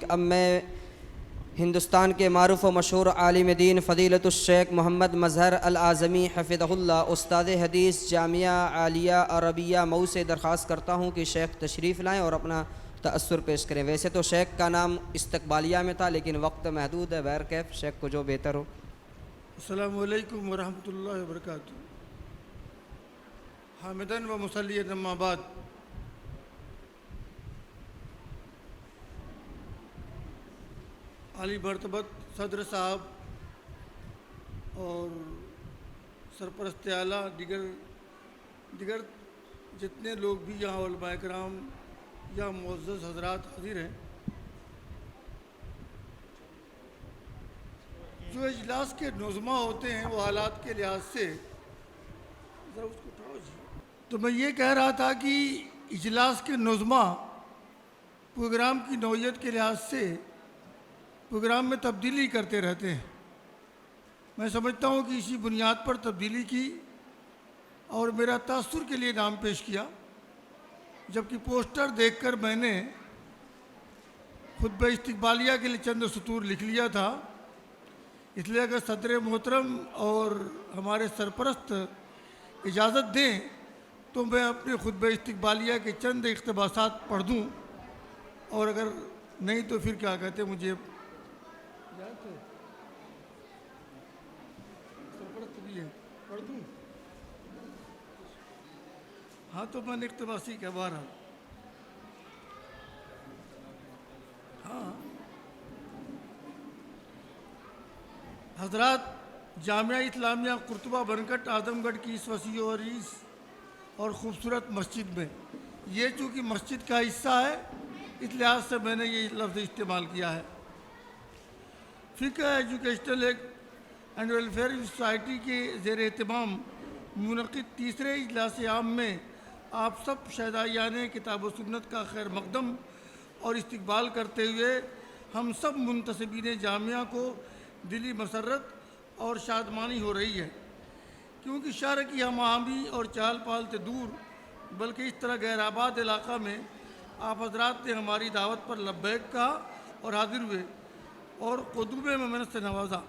اب میں ہندوستان کے معروف و مشہور عالم دین فضیلت الشیخ محمد مظہر الاعظمی حفظہ اللہ استاد حدیث جامعہ عالیہ عربیہ مئو سے درخواست کرتا ہوں کہ شیخ تشریف لائیں اور اپنا تأثر پیش کریں۔ ویسے تو شیخ کا نام استقبالیہ میں تھا لیکن وقت محدود ہے، بہر کیف شیخ کو جو بہتر ہو۔ السلام علیکم ورحمۃ اللہ وبرکاتہ۔ حامداً و مصلیاً اما بعد، عالی مرتبت صدر صاحب اور سرپرست اعلیٰ دیگر جتنے لوگ بھی یہاں علماء کرام یا معزز حضرات حاضر ہیں، جو اجلاس کے نظمہ ہوتے ہیں وہ حالات کے لحاظ سے ذرا اس کو اٹھاؤ جی۔ تو میں یہ کہہ رہا تھا کہ اجلاس کے نظمہ پروگرام کی نوعیت کے لحاظ سے پروگرام میں تبدیلی کرتے رہتے ہیں۔ میں سمجھتا ہوں کہ اسی بنیاد پر تبدیلی کی اور میرا تأثر کے لیے نام پیش کیا، جبکہ پوسٹر دیکھ کر میں نے خطبہ استقبالیہ کے لیے چند سطور لکھ لیا تھا، اس لیے اگر صدر محترم اور ہمارے سرپرست اجازت دیں تو میں اپنے خطبہ استقبالیہ کے چند اقتباسات پڑھ دوں، اور اگر نہیں تو پھر کیا کہتے ہیں، مجھے سرپرست بھی ہے پڑھ دوں۔ ہاں تو میں نے اقتباسی کا بارہ حضرات، جامعہ اسلامیہ قرطبہ بنکٹ اعظم گڑھ کی اس وسیع و عریض اور خوبصورت مسجد میں، یہ چونکہ مسجد کا حصہ ہے اس لحاظ سے میں نے یہ لفظ استعمال کیا ہے۔ فقہ ایجوکیشنل اینڈ ویلفیئر سوسائٹی کے زیر اہتمام منعقد تیسرے اجلاس عام میں آپ سب شہدائیان کتاب و سنت کا خیر مقدم اور استقبال کرتے ہوئے ہم سب منتسبین جامعہ کو دلی مسرت اور شادمانی ہو رہی ہے، کیونکہ شہر کی ہم آہنگی اور چہل پہل سے دور بلکہ اس طرح غیر آباد علاقہ میں آپ حضرات نے ہماری دعوت پر لبیک کہا اور حاضر ہوئے اور قدوم ممنت سے نوازا۔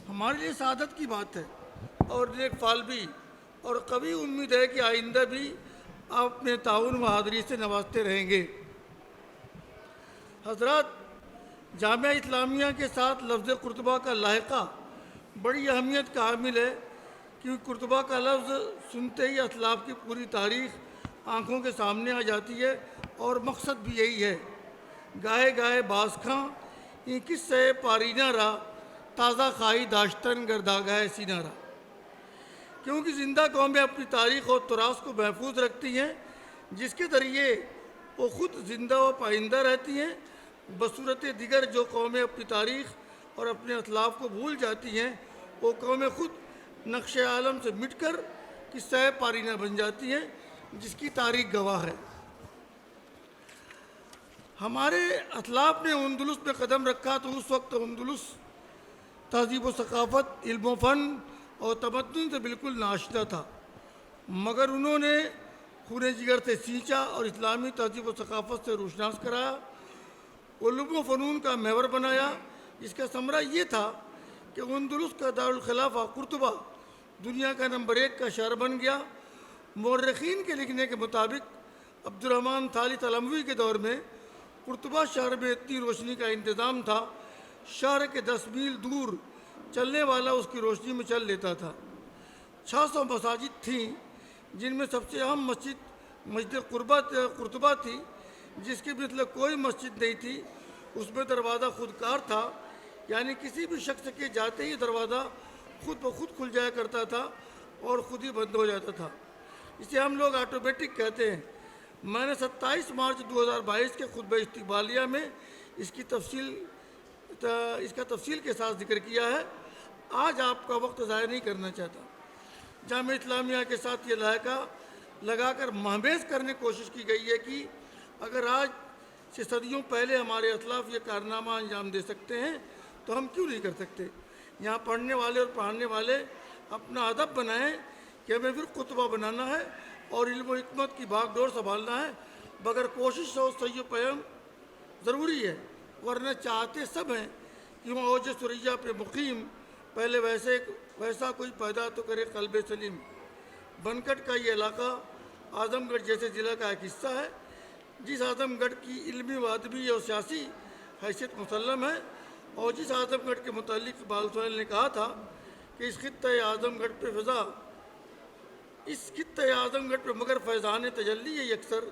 ہمارے لیے سعادت کی بات ہے اور نیک فال بھی، اور قوی امید ہے کہ آئندہ بھی آپ اپنے تعاون و حاضری سے نوازتے رہیں گے۔ حضرات، جامعہ اسلامیہ کے ساتھ لفظ قرطبہ کا لاحقہ بڑی اہمیت کا حامل ہے، کیونکہ قرطبہ کا لفظ سنتے ہی اسلاف کی پوری تاریخ آنکھوں کے سامنے آ جاتی ہے، اور مقصد بھی یہی ہے۔ گاہے گاہے باز کھاں یہ قصہ پارینہ را، تازہ خواہی داشتن گرداگاہ سینہ را، کیونکہ زندہ قومیں اپنی تاریخ اور تراث کو محفوظ رکھتی ہیں، جس کے ذریعے وہ خود زندہ و پائندہ رہتی ہیں۔ بصورت دیگر جو قومیں اپنی تاریخ اور اپنے اسلاف کو بھول جاتی ہیں، وہ قومیں خود نقش عالم سے مٹ کر قصہ پارینہ بن جاتی ہیں، جس کی تاریخ گواہ ہے۔ ہمارے اسلاف نے اندلس میں قدم رکھا تو اس وقت اندلس تہذیب و ثقافت، علم و فن اور تمدن سے بالکل ناشنا تھا، مگر انہوں نے خون جگر سے سینچا اور اسلامی تہذیب و ثقافت سے روشناس کرایا، علوم و فنون کا محور بنایا، جس کا ثمرہ یہ تھا کہ اندلس کا دارالخلافہ قرطبہ دنیا کا نمبر 1 کا شہر بن گیا۔ مورخین کے لکھنے کے مطابق عبد الرحمن ثالث علموی کے دور میں قرطبہ شہر میں اتنی روشنی کا انتظام تھا، شہر کے 10 میل دور چلنے والا اس کی روشنی میں چل لیتا تھا۔ 600 مساجد تھیں، جن میں سب سے اہم مسجد قرطبہ تھی، جس کی مثل کوئی مسجد نہیں تھی۔ اس میں دروازہ خودکار تھا، یعنی کسی بھی شخص کے جاتے ہی دروازہ خود بخود کھل جایا کرتا تھا اور خود ہی بند ہو جاتا تھا، اسے ہم لوگ آٹومیٹک کہتے ہیں۔ میں نے 27 مارچ 2022 کے خطبہ استقبالیہ میں اس کا تفصیل کے ساتھ ذکر کیا ہے۔ آج آپ کا وقت ضائع نہیں کرنا چاہتا۔ جامعہ اسلامیہ کے ساتھ یہ لاحقہ لگا کر محمیز کرنے کی کوشش کی گئی ہے کہ اگر آج سے صدیوں پہلے ہمارے اسلاف یہ کارنامہ انجام دے سکتے ہیں تو ہم کیوں نہیں کر سکتے۔ یہاں پڑھنے والے اور پڑھانے والے اپنا ادب بنائیں کہ ہمیں پھر خطبہ بنانا ہے اور علم و حکمت کی بھاگ ڈور سنبھالنا ہے، بغیر کوشش اور صحیح و ضروری ہے، ورنہ چاہتے سب ہیں کہ وہ اوج سریا پہ مقیم، پہلے ویسا کوئی پیدا تو کرے قلب سلیم۔ بنکٹ کا یہ علاقہ اعظم گڑھ جیسے ضلع کا ایک حصہ ہے، جس اعظم گڑھ کی علمی و ادبی اور سیاسی حیثیت مسلم ہے، اور جس اعظم گڑھ کے متعلق اقبال سہیل نے کہا تھا کہ اس خطۂ اعظم گڑھ پہ مگر فیضان تجلی ہے اکثر،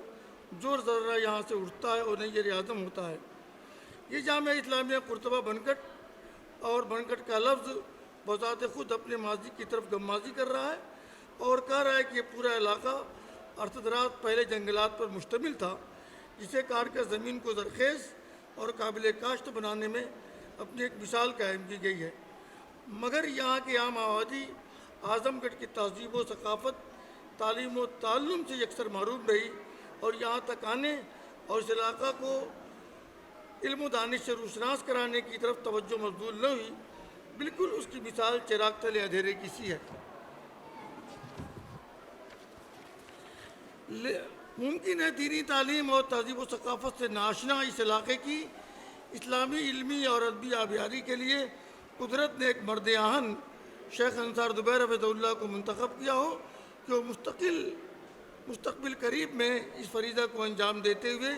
جو ذرہ یہاں سے اٹھتا ہے اور نیر اعظم ہوتا ہے۔ یہ جامعہ اسلامیہ قرطبہ بنکٹ، اور بنکٹ کا لفظ بذات خود اپنے ماضی کی طرف غمازی کر رہا ہے اور کہہ رہا ہے کہ یہ پورا علاقہ ارتدرات پہلے جنگلات پر مشتمل تھا، جسے کاٹ کر زمین کو زرخیز اور قابل کاشت بنانے میں اپنی ایک مثال قائم کی گئی ہے، مگر یہاں کی عام آبادی اعظم گڑھ کی تہذیب و ثقافت، تعلیم و تعلم سے یکسر محروم رہی، اور یہاں تک آنے اور اس علاقہ کو علم و دانش سے روشناس کرانے کی طرف توجہ مبذول نہ ہوئی۔ بالکل اس کی مثال چراغ تلے اندھیرے کی سی ہے۔ ممکن ہے دینی تعلیم اور تہذیب و ثقافت سے ناشنا اس علاقے کی اسلامی علمی اور ادبی آبیاری کے لیے قدرت نے ایک مرد آہن شیخ انصار زبیر حفظہ اللہ کو منتخب کیا ہو کہ وہ مستقبل قریب میں اس فریضہ کو انجام دیتے ہوئے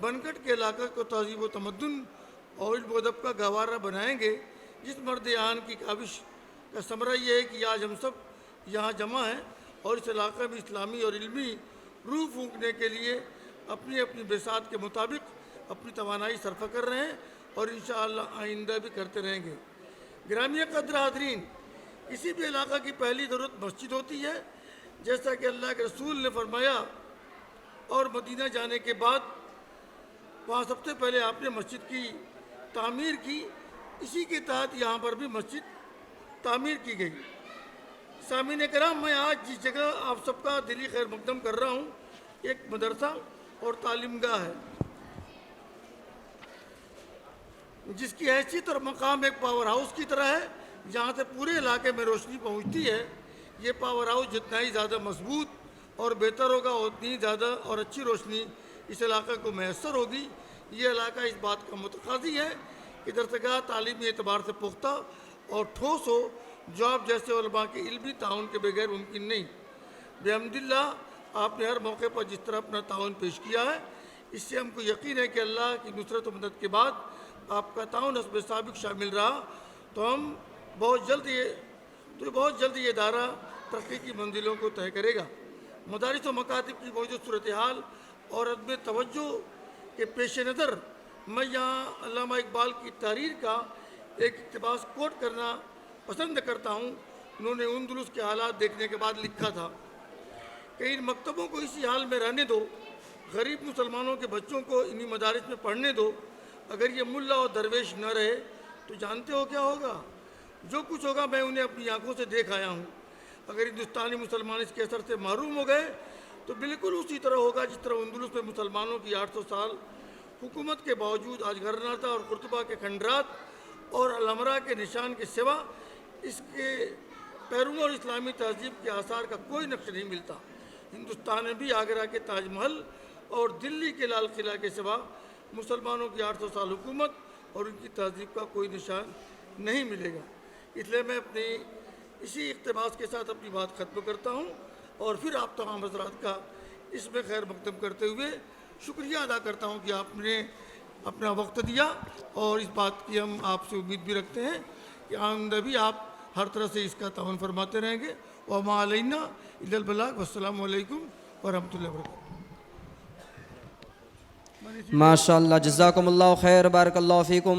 بنکٹ کے علاقہ کو تہذیب و تمدن اور علم و ادب کا گہوارہ بنائیں گے۔ جس مرد آہن کی کاوش کا ثمرہ یہ ہے کہ آج ہم سب یہاں جمع ہیں اور اس علاقے میں اسلامی اور علمی روح پھونکنے کے لیے اپنی اپنی بساط کے مطابق اپنی توانائی صرف کر رہے ہیں، اور انشاءاللہ آئندہ بھی کرتے رہیں گے۔ گرامی قدر حاضرین، کسی بھی علاقہ کی پہلی ضرورت مسجد ہوتی ہے، جیسا کہ اللہ کے رسول نے فرمایا، اور مدینہ جانے کے بعد وہاں سب سے پہلے آپ نے مسجد کی تعمیر کی، اسی کے تحت یہاں پر بھی مسجد تعمیر کی گئی۔ سامعین کرام، میں آج جس جگہ آپ سب کا دلی خیر مقدم کر رہا ہوں ایک مدرسہ اور تعلیم گاہ ہے، جس کی حیثیت اور مقام ایک پاور ہاؤس کی طرح ہے، جہاں سے پورے علاقے میں روشنی پہنچتی ہے۔ یہ پاور ہاؤس جتنا ہی زیادہ مضبوط اور بہتر ہوگا، اتنی ہی زیادہ اور اچھی روشنی اس علاقے کو میسر ہوگی۔ یہ علاقہ اس بات کا متقاضی ہے کہ درسگاہ تعلیمی اعتبار سے پختہ اور ٹھوس ہو، جو آپ جیسے علماء کے علمی تعاون کے بغیر ممکن نہیں۔ بحمد اللہ، آپ نے ہر موقع پر جس طرح اپنا تعاون پیش کیا ہے، اس سے ہم کو یقین ہے کہ اللہ کی نصرت و مدد کے بعد آپ کا تعاون حسب سابق شامل رہا تو بہت جلد یہ ادارہ ترقی کی منزلوں کو طے کرے گا۔ مدارس و مکاتب کی موجود صورتحال اور عدم توجہ کے پیش نظر میں یہاں علامہ اقبال کی تحریر کا ایک اقتباس کوٹ کرنا پسند کرتا ہوں۔ انہوں نے اندلس کے حالات دیکھنے کے بعد لکھا تھا کہ ان مکتبوں کو اسی حال میں رہنے دو، غریب مسلمانوں کے بچوں کو انہی مدارس میں پڑھنے دو۔ اگر یہ ملا اور درویش نہ رہے تو جانتے ہو کیا ہوگا؟ جو کچھ ہوگا میں انہیں اپنی آنکھوں سے دیکھ آیا ہوں۔ اگر ہندوستانی مسلمان اس کے اثر سے محروم ہو گئے تو بالکل اسی طرح ہوگا جس طرح اندلس میں مسلمانوں کی 800 سال حکومت کے باوجود آج غرناطہ اور قرطبہ کے کھنڈرات اور الحمرا کے نشان کے سوا اس کے پیروں اور اسلامی تہذیب کے آثار کا کوئی نقش نہیں ملتا۔ ہندوستان میں بھی آگرہ کے تاج محل اور دلی کے لال قلعہ کے سوا مسلمانوں کی 800 سال حکومت اور ان کی تہذیب کا کوئی نشان نہیں ملے گا۔ اس لیے میں اپنی اسی اقتباس کے ساتھ اپنی بات ختم کرتا ہوں، اور پھر آپ تمام حضرات کا اس میں خیر مقدم کرتے ہوئے شکریہ ادا کرتا ہوں کہ آپ نے اپنا وقت دیا، اور اس بات کی ہم آپ سے امید بھی رکھتے ہیں کہ آئندہ بھی آپ ہر طرح سے اس کا تعاون فرماتے رہیں گے۔ وما علینا الا البلاغ، والسلام علیکم ورحمۃ اللہ وبرکاتہ۔ ماشاء اللہ، جزاکم اللہ خیر، بارک اللہ فیکم۔